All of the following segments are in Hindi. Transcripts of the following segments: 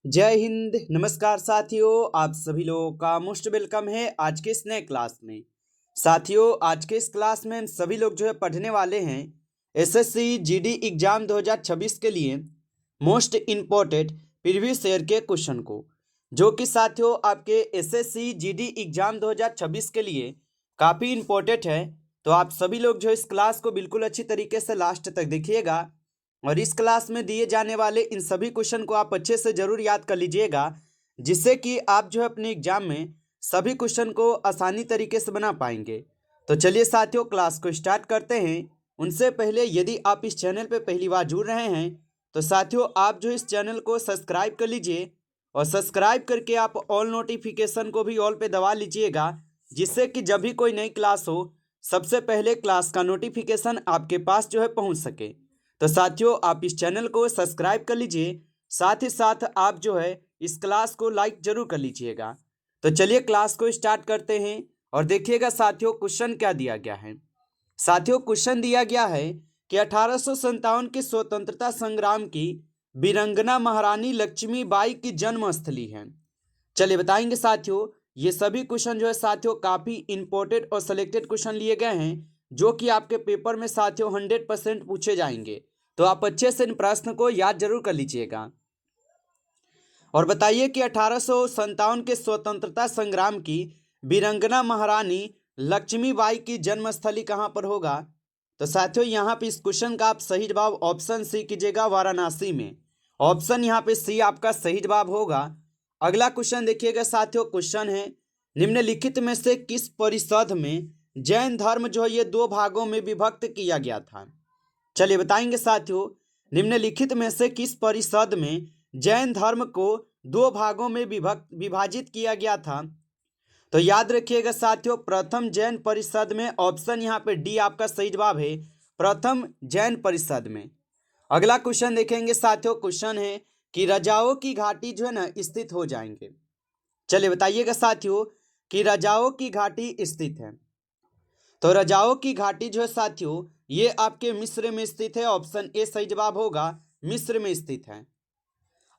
जय हिंद। नमस्कार साथियों, आप सभी लोगों का मोस्ट वेलकम है आज के इस नए क्लास में। साथियों, आज के इस क्लास में हम सभी लोग जो है पढ़ने वाले हैं एसएससी जीडी एग्जाम 2026 के लिए मोस्ट इम्पोर्टेंट प्रीवियस ईयर के क्वेश्चन को, जो कि साथियों आपके एसएससी जीडी एग्जाम 2026 के लिए काफ़ी इम्पोर्टेंट है। तो आप सभी लोग जो इस क्लास को बिल्कुल अच्छी तरीके से लास्ट तक देखिएगा और इस क्लास में दिए जाने वाले इन सभी क्वेश्चन को आप अच्छे से जरूर याद कर लीजिएगा, जिससे कि आप जो है अपने एग्जाम में सभी क्वेश्चन को आसानी तरीके से बना पाएंगे। तो चलिए साथियों, क्लास को स्टार्ट करते हैं। उनसे पहले यदि आप इस चैनल पर पहली बार जुड़ रहे हैं तो साथियों आप जो इस चैनल को सब्सक्राइब कर लीजिए और सब्सक्राइब करके आप ऑल नोटिफिकेशन को भी ऑल पे दबा लीजिएगा, जिससे कि जब भी कोई नई क्लास हो सबसे पहले क्लास का नोटिफिकेशन आपके पास जो है पहुंच सके। तो साथियों आप इस चैनल को सब्सक्राइब कर लीजिए, साथ ही साथ आप जो है इस क्लास को लाइक जरूर कर लीजिएगा। तो चलिए क्लास को स्टार्ट करते हैं और देखिएगा साथियों क्वेश्चन क्या दिया गया है। साथियों क्वेश्चन दिया गया है कि 1857 के स्वतंत्रता संग्राम की वीरंगना महारानी लक्ष्मीबाई की जन्मस्थली है। चलिए बताएंगे साथियों। ये सभी क्वेश्चन जो है साथियों काफी इंपॉर्टेंट और सिलेक्टेड क्वेश्चन लिए गए हैं, जो कि आपके पेपर में साथियों 100% पूछे जाएंगे। तो आप अच्छे से इन प्रश्न को याद जरूर कर लीजिएगा और बताइए कि 1857 के स्वतंत्रता संग्राम की वीरंगना महारानी लक्ष्मीबाई की जन्मस्थली कहाँ पर होगा। तो साथियों यहाँ पे इस क्वेश्चन का आप सही जवाब ऑप्शन सी कीजिएगा, वाराणसी में। ऑप्शन यहाँ पे सी आपका सही जवाब होगा। अगला क्वेश्चन देखिएगा साथियों, क्वेश्चन है निम्नलिखित में से किस परिषद में जैन धर्म जो है ये दो भागों में विभक्त किया गया था। चलिए बताएंगे साथियों, निम्नलिखित में से किस परिषद में जैन धर्म को दो भागों में विभाजित किया गया था। तो याद रखिएगा साथियों, प्रथम जैन परिषद में। ऑप्शन यहाँ पे डी आपका सही जवाब है, प्रथम जैन परिषद में। अगला क्वेश्चन देखेंगे साथियों, क्वेश्चन है कि रजाओं की घाटी जो है ना स्थित हो जाएंगे। चलिए बताइएगा साथियों कि रजाओं की घाटी स्थित है। तो रजाओं की घाटी जो है साथियों ये आपके मिस्र में स्थित है। ऑप्शन ए सही जवाब होगा, मिस्र में स्थित है।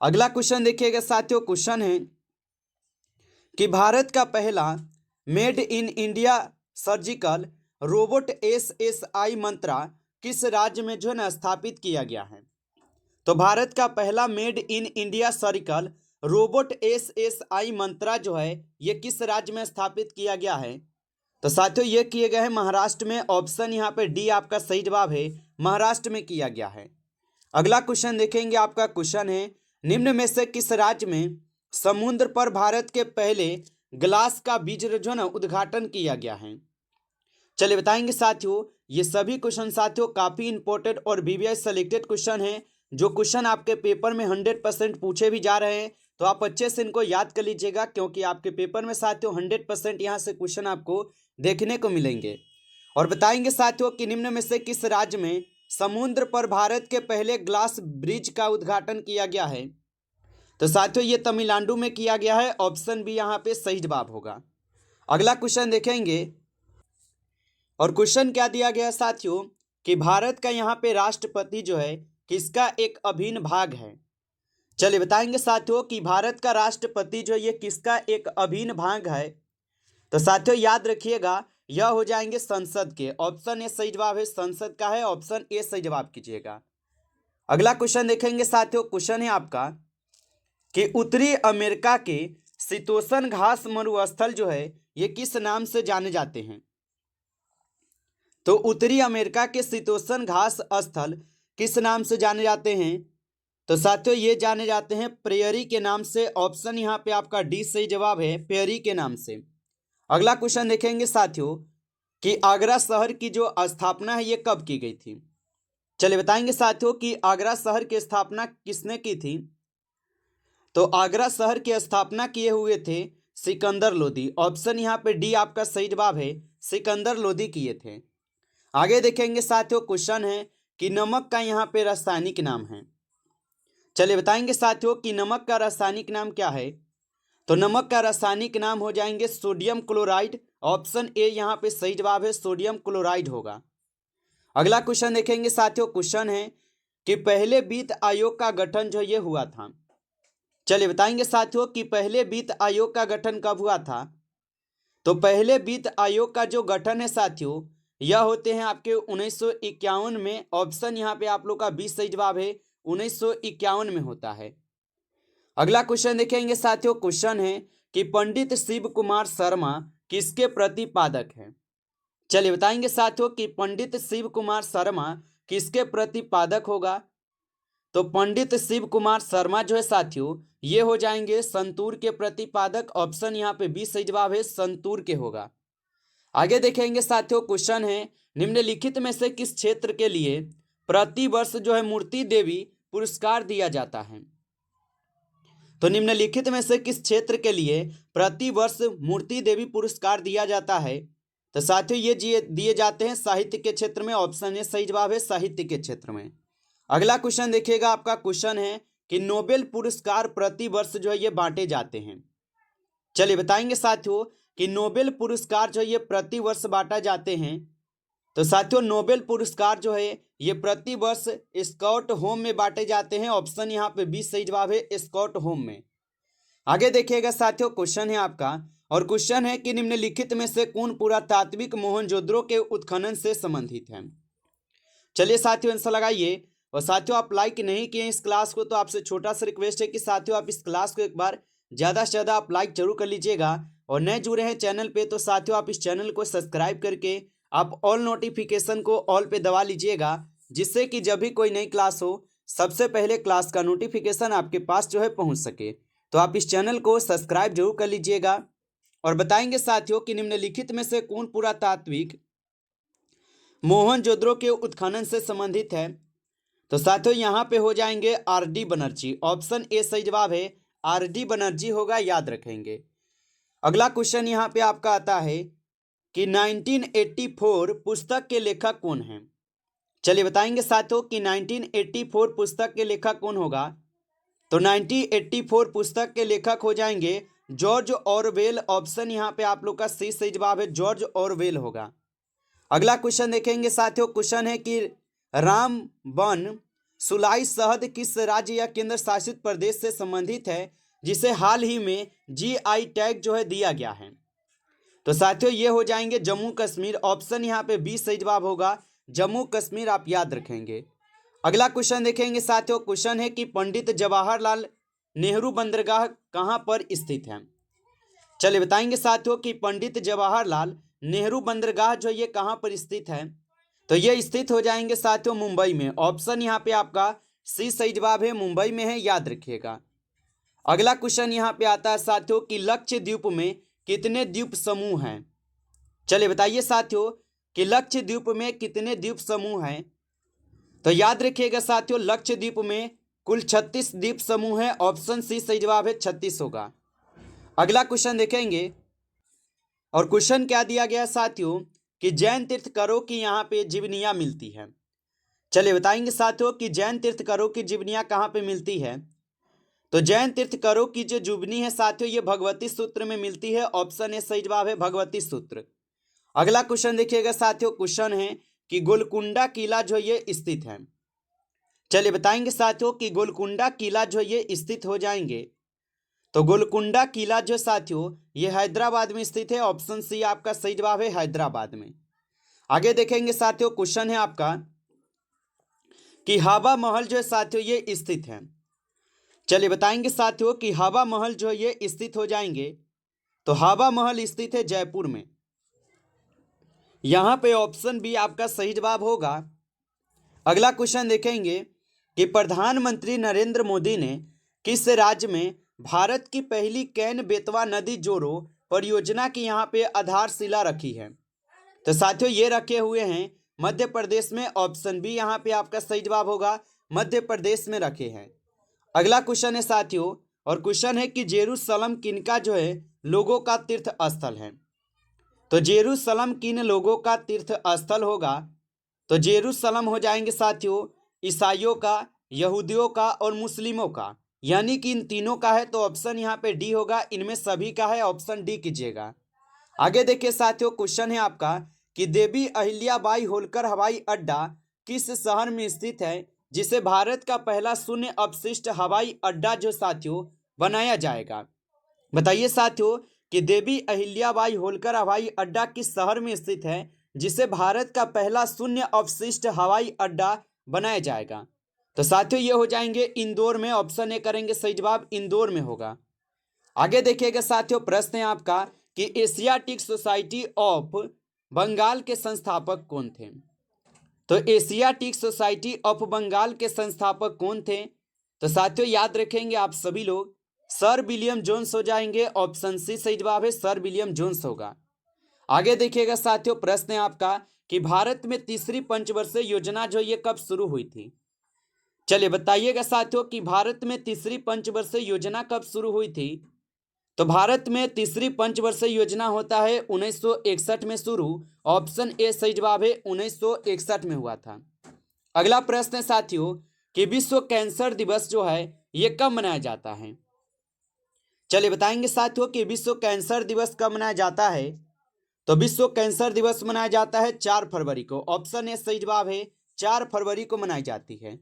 अगला क्वेश्चन देखिएगा साथियों, क्वेश्चन है कि भारत का पहला made in India surgical robot SSI Mantra किस राज्य में जो है ना स्थापित किया गया है। तो भारत का पहला made in India surgical robot SSI Mantra जो है ये किस राज्य में स्थापित किया गया है। तो साथियों ये किए गए हैं महाराष्ट्र में। ऑप्शन यहाँ पे डी आपका सही जवाब है, महाराष्ट्र में किया गया है। अगला क्वेश्चन देखेंगे, आपका क्वेश्चन है निम्न में से किस राज्य में समुद्र पर भारत के पहले ग्लास का बीज जो है ना उद्घाटन किया गया है। चलिए बताएंगे साथियों, ये सभी क्वेश्चन साथियों काफी इंपॉर्टेंट और वीवीआई सेलेक्टेड क्वेश्चन है, जो क्वेश्चन आपके पेपर में 100% पूछे भी जा रहे हैं। तो आप अच्छे से इनको याद कर लीजिएगा, क्योंकि आपके पेपर में साथियों 100% यहाँ से क्वेश्चन आपको देखने को मिलेंगे। और बताएंगे साथियों कि निम्न में से किस राज्य में समुद्र पर भारत के पहले ग्लास ब्रिज का उद्घाटन किया गया है। तो साथियों ये तमिलनाडु में किया गया है। ऑप्शन बी यहाँ पे सही जवाब होगा। अगला क्वेश्चन देखेंगे और क्वेश्चन क्या दिया गया है साथियों कि भारत का यहाँ पे राष्ट्रपति जो है किसका एक अभिन्न भाग है। चलिए बताएंगे साथियों कि भारत का राष्ट्रपति जो ये किसका एक अभिन्न भाग है। तो साथियों याद रखिएगा यह हो जाएंगे संसद के। ऑप्शन ए सही जवाब है, संसद का है। ऑप्शन ए सही जवाब कीजिएगा। अगला क्वेश्चन देखेंगे साथियों, क्वेश्चन है आपका कि उत्तरी अमेरिका के शीतोष्ण घास मरुस्थल जो है ये किस नाम से जाने जाते हैं। तो उत्तरी अमेरिका के शीतोष्ण घास स्थल किस नाम से जाने जाते हैं। तो साथियों ये जाने जाते हैं प्रेयरी के नाम से। ऑप्शन यहाँ पे आपका डी सही जवाब है, प्रेयरी के नाम से। अगला क्वेश्चन देखेंगे साथियों कि आगरा शहर की जो स्थापना है ये कब की गई थी। चलिए बताएंगे साथियों कि आगरा शहर की स्थापना किसने की थी। तो आगरा शहर की स्थापना किए हुए थे सिकंदर लोदी। ऑप्शन यहाँ पे डी आपका सही जवाब है, सिकंदर लोदी किए थे। आगे देखेंगे साथियों, क्वेश्चन है कि नमक का यहाँ पे रासायनिक नाम है। चलिए बताएंगे साथियों कि नमक का रासायनिक नाम क्या है। तो नमक का रासायनिक नाम हो जाएंगे सोडियम क्लोराइड। ऑप्शन ए यहाँ पे सही जवाब है, सोडियम क्लोराइड होगा। अगला क्वेश्चन देखेंगे साथियों, क्वेश्चन है कि पहले वित्त आयोग का गठन जो ये हुआ था। चलिए बताएंगे साथियों कि पहले वित्त आयोग का गठन कब हुआ था। तो पहले वित्त आयोग का जो गठन है साथियों, यह होते हैं आपके 1951 में। ऑप्शन यहाँ पे आप लोग का 20 सही जवाब है, 1951 में होता है। अगला क्वेश्चन देखेंगे साथियों। क्वेश्चन है कि पंडित शिव कुमार शर्मा किसके प्रतिपादक हैं। चलिए बताएंगे साथियों कि पंडित शिव कुमार शर्मा किसके प्रतिपादक होगा। तो पंडित शिव कुमार शर्मा जो है साथियों, ये हो जाएंगे संतूर के प्रतिपादक। ऑप्शन यहाँ पे 20 सही जवाब है, संतूर के होगा। आगे देखेंगे साथियों। क्वेश्चन है निम्नलिखित में से किस क्षेत्र के लिए प्रति वर्ष जो है मूर्ति देवी पुरस्कार दिया जाता है। तो निम्नलिखित में से किस क्षेत्र के लिए प्रति वर्ष मूर्ति देवी पुरस्कार दिया जाता है। तो साथियों ये दिए जाते हैं साहित्य के क्षेत्र में। ऑप्शन ए सही जवाब है, साहित्य के क्षेत्र में। अगला क्वेश्चन देखिएगा। आपका क्वेश्चन है कि नोबेल पुरस्कार प्रति वर्ष जो है ये बांटे जाते हैं। चलिए बताएंगे साथियों कि नोबेल पुरस्कार जो है ये प्रति वर्ष बांटा जाते हैं। तो साथियों नोबेल पुरस्कार जो है ये प्रति वर्ष स्कॉट होम में बांटे जाते हैं। ऑप्शन यहाँ पे 20 सही जवाब है, स्कॉट होम में। आगे देखिएगा साथियों। क्वेश्चन है आपका, और क्वेश्चन है कि निम्नलिखित में से कौन पुरातात्विक मोहनजोदड़ो के उत्खनन से संबंधित है। चलिए साथियों आंसर लगाइए। और साथियों आप लाइक नहीं किए इस क्लास को, तो आपसे छोटा सा रिक्वेस्ट है कि साथियों आप इस क्लास को एक बार ज़्यादा से ज़्यादा आप लाइक जरूर कर लीजिएगा। और नए जुड़े हैं चैनल पे तो साथियों आप इस चैनल को सब्सक्राइब करके आप ऑल नोटिफिकेशन को ऑल पे दबा लीजिएगा, जिससे कि जब भी कोई नई क्लास हो सबसे पहले क्लास का नोटिफिकेशन आपके पास जो है पहुँच सके। तो आप इस चैनल को सब्सक्राइब जरूर कर लीजिएगा। और बताएंगे साथियों कि निम्नलिखित में से कौन पुरातात्विक मोहनजोदड़ो के उत्खनन से संबंधित है। तो साथियों यहाँ पे हो जाएंगे आर.डी. बनर्जी। ऑप्शन ए सही जवाब है, आर.डी. बनर्जी होगा, याद रखेंगे। अगला क्वेश्चन यहाँ पे आपका आता है कि 1984 पुस्तक के लेखक कौन हैं। चलिए बताएंगे साथियों कि 1984 पुस्तक के लेखक कौन होगा। तो 1984 पुस्तक के लेखक हो जाएंगे जॉर्ज ऑरवेल। ऑप्शन यहाँ पे आप लोग का सी सही जवाब है, जॉर्ज ऑरवेल होगा। अगला क्वेश्चन देखेंगे साथियों। क्वेश्चन है कि रामबन सुलाई शहद किस राज्य या केंद्र शासित प्रदेश से संबंधित है जिसे हाल ही में जीआई टैग जो है दिया गया है। तो साथियों ये हो जाएंगे जम्मू कश्मीर। ऑप्शन यहाँ पे 20 सही जवाब होगा, जम्मू कश्मीर, आप याद रखेंगे। अगला क्वेश्चन देखेंगे साथियों। क्वेश्चन है कि पंडित जवाहरलाल नेहरू बंदरगाह कहाँ पर स्थित है। चलिए बताएंगे साथियों कि पंडित जवाहरलाल नेहरू बंदरगाह जो ये कहाँ पर स्थित है। तो ये स्थित हो जाएंगे साथियों मुंबई में। ऑप्शन यहाँ पे आपका सी सही जवाब है, मुंबई में है, याद रखिएगा। अगला क्वेश्चन यहाँ पे आता है साथियों कि लक्षद्वीप में कितने द्वीप समूह हैं। चलिए बताइए साथियों कि लक्षद्वीप में कितने द्वीप समूह हैं। तो याद रखिएगा साथियों लक्षद्वीप में कुल 36 द्वीप समूह है। ऑप्शन सी सही जवाब है, 36 होगा। अगला क्वेश्चन देखेंगे, और क्वेश्चन क्या दिया गया साथियों कि जैन तीर्थंकरों की यहाँ पे जीवनियाँ मिलती है। चलिए बताएंगे साथियों कि जैन तीर्थंकरों की जीवनियाँ कहाँ पे मिलती है। तो जैन तीर्थंकरों की जो जीवनी है साथियों ये भगवती सूत्र में मिलती है। ऑप्शन ए सही जवाब है, भगवती सूत्र। अगला क्वेश्चन देखिएगा साथियों। क्वेश्चन है कि गोलकुंडा किला जो ये स्थित है। चलिए बताएंगे साथियों कि गोलकुंडा किला जो ये स्थित हो जाएंगे। तो गोलकुंडा किला जो साथियों ये हैदराबाद में स्थित है। ऑप्शन सी आपका सही जवाब है, हैदराबाद में। आगे देखेंगे साथियों। क्वेश्चन है आपका कि हवा महल जो है साथियों ये स्थित है। चलिए बताएंगे साथियों कि हवा महल जो ये स्थित हो जाएंगे। तो हवा महल स्थित है जयपुर में। यहां पे ऑप्शन बी आपका सही जवाब होगा। अगला क्वेश्चन देखेंगे कि प्रधानमंत्री नरेंद्र मोदी ने किस राज्य में भारत की पहली कैन बेतवा नदी जोड़ो परियोजना की यहाँ पे आधारशिला रखी है। तो साथियों ये रखे हुए हैं मध्य प्रदेश में। ऑप्शन बी यहाँ पे आपका सही जवाब होगा, मध्य प्रदेश में रखे हैं। अगला क्वेश्चन है साथियों, और क्वेश्चन है कि जेरूसलम किनका जो है लोगों का तीर्थ स्थल है। तो जेरूसलम किन लोगों का तीर्थ स्थल होगा। तो जेरूसलम हो जाएंगे साथियों ईसाइयों का, यहूदियों का और मुस्लिमों का, यानी कि इन तीनों का है। तो ऑप्शन यहाँ पे डी होगा, इनमें सभी का है, ऑप्शन डी कीजिएगा। आगे देखिए साथियों। क्वेश्चन है आपका कि देवी अहिल्याबाई होलकर हवाई अड्डा किस शहर में स्थित है जिसे भारत का पहला शून्य अपशिष्ट हवाई अड्डा जो साथियों बनाया जाएगा। बताइए साथियों कि देवी अहिल्याबाई होलकर हवाई अड्डा किस शहर में स्थित है, जिसे भारत का पहला शून्य अवशिष्ट हवाई अड्डा बनाया जाएगा। तो साथियों ये हो जाएंगे इंदौर में। ऑप्शन ए करेंगे, सही जवाब इंदौर में होगा। आगे देखिएगा साथियों, प्रश्न है आपका कि एशियाटिक सोसाइटी ऑफ बंगाल के संस्थापक कौन थे। तो एशियाटिक सोसाइटी ऑफ बंगाल के संस्थापक कौन थे। तो साथियों याद रखेंगे आप सभी लोग, सर विलियम जोन्स हो जाएंगे। ऑप्शन सी सही जवाब है, सर विलियम जोन्स होगा। आगे देखिएगा साथियों, प्रश्न है आपका कि भारत में तीसरी पंचवर्षीय योजना जो ये कब शुरू हुई थी। चलिए बताइएगा साथियों कि भारत में तीसरी पंचवर्षीय योजना कब शुरू हुई थी। तो भारत में तीसरी पंचवर्षीय योजना होता है 1961 में शुरू। ऑप्शन ए सही जवाब है, 1961 में हुआ था। अगला प्रश्न है साथियों कि विश्व कैंसर दिवस जो है ये कब मनाया जाता है। चलिए बताएंगे साथियों कि विश्व कैंसर दिवस कब मनाया जाता है। तो विश्व कैंसर दिवस मनाया जाता है 4 फरवरी को। ऑप्शन ए सही जवाब है, 4 फरवरी को मनाई जाती है।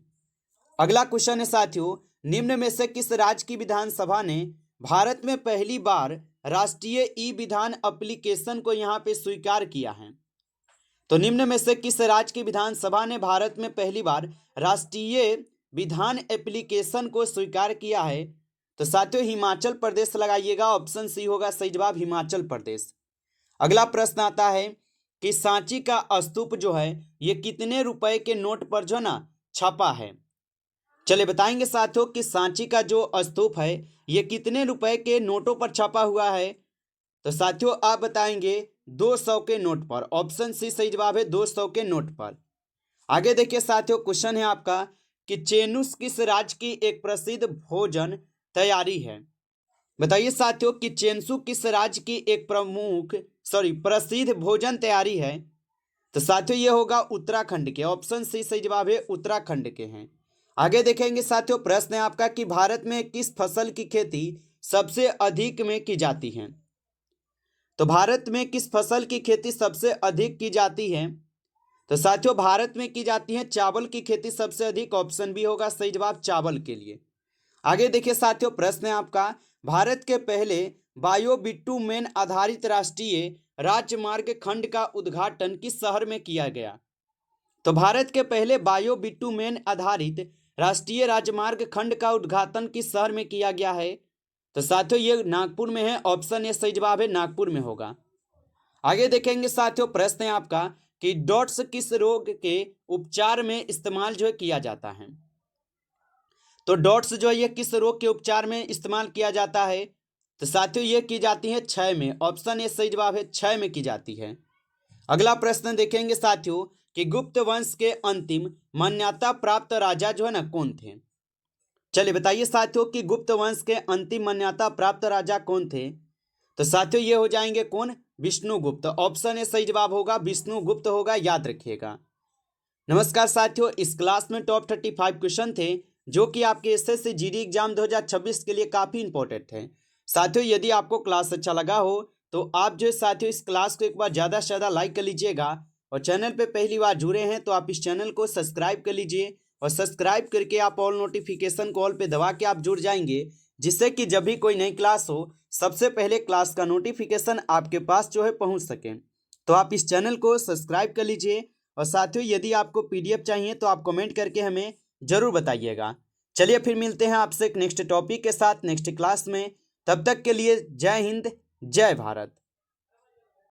अगला क्वेश्चन है साथियों, निम्न में से किस राज्य की विधानसभा ने भारत में पहली बार राष्ट्रीय ई विधान एप्लीकेशन को यहां पे स्वीकार किया है। तो निम्न में से किस राज्य की विधानसभा ने भारत में पहली बार राष्ट्रीय विधान एप्लीकेशन को स्वीकार किया है। तो साथियों हिमाचल प्रदेश लगाइएगा। ऑप्शन सी होगा सही जवाब, हिमाचल प्रदेश। अगला प्रश्न आता है कि सांची का स्तूप जो है ये कितने रुपए के नोट पर जो ना छपा है। चलिए बताएंगे साथियों कि सांची का जो स्तूप है ये कितने रुपए के नोटों पर छपा हुआ है। तो साथियों आप बताएंगे 200 के नोट पर। ऑप्शन सी सही जवाब है, 200 के नोट पर। आगे देखिए साथियों, क्वेश्चन है आपका कि चेनुस किस राज्य की एक प्रसिद्ध भोजन तैयारी है। बताइए साथियों कि चेंसू किस राज्य की एक प्रसिद्ध भोजन तैयारी है। तो साथियों ये होगा उत्तराखंड के। ऑप्शन सी सही जवाब है, उत्तराखंड के हैं। आगे देखेंगे साथियों, प्रश्न है आपका कि भारत में किस फसल की खेती सबसे अधिक में की जाती है। तो भारत में किस फसल की खेती सबसे अधिक की जाती है। तो साथियों भारत में की जाती है चावल की खेती सबसे अधिक। ऑप्शन बी होगा सही जवाब, चावल के लिए। आगे देखिए साथियों, प्रश्न है आपका भारत के पहले बायोबिटुमेन आधारित राष्ट्रीय राजमार्ग खंड का उद्घाटन किस शहर में किया गया। तो भारत के पहले बायोबिटुमेन आधारित राष्ट्रीय राजमार्ग खंड का उद्घाटन किस शहर में किया गया है। तो साथियों ये नागपुर में है। ऑप्शन ए सही जवाब है, नागपुर में होगा। आगे देखेंगे साथियों, प्रश्न है आपका कि डॉट्स किस रोग के उपचार में इस्तेमाल जो है किया जाता है। तो डॉट्स जो है ये किस रोग के उपचार में इस्तेमाल किया जाता है। तो साथियों ये की जाती है क्षय में। ऑप्शन ए सही जवाब है, क्षय में की जाती है। अगला प्रश्न देखेंगे साथियों कि गुप्त वंश के अंतिम मान्यता प्राप्त राजा जो है ना कौन थे। चलिए बताइए साथियों कि गुप्त वंश के अंतिम मान्यता प्राप्त राजा कौन थे। तो साथियों ये हो जाएंगे कौन, विष्णुगुप्त। ऑप्शन ए सही जवाब होगा, विष्णुगुप्त होगा, याद रखिएगा। नमस्कार साथियों, इस क्लास में टॉप 35 क्वेश्चन थे जो कि आपके एसएससी जीडी एग्जाम 2026 के लिए काफी इंपॉर्टेंट है। साथियों यदि आपको क्लास अच्छा लगा हो तो आप जो साथियों इस क्लास को एक बार ज़्यादा से ज़्यादा लाइक कर लीजिएगा, और चैनल पे पहली बार जुड़े हैं तो आप इस चैनल को सब्सक्राइब कर लीजिए, और सब्सक्राइब करके आप ऑल नोटिफिकेशन को ऑल पे दबा के आप जुड़ जाएंगे, जिससे कि जब भी कोई नई क्लास हो सबसे पहले क्लास का नोटिफिकेशन आपके पास जो है पहुँच सके। तो आप इस चैनल को सब्सक्राइब कर लीजिए, और साथियों यदि आपको पीडीएफ चाहिए तो आप कमेंट करके हमें ज़रूर बताइएगा। चलिए फिर मिलते हैं आपसे एक नेक्स्ट टॉपिक के साथ नेक्स्ट क्लास में। तब तक के लिए जय हिंद, जय भारत।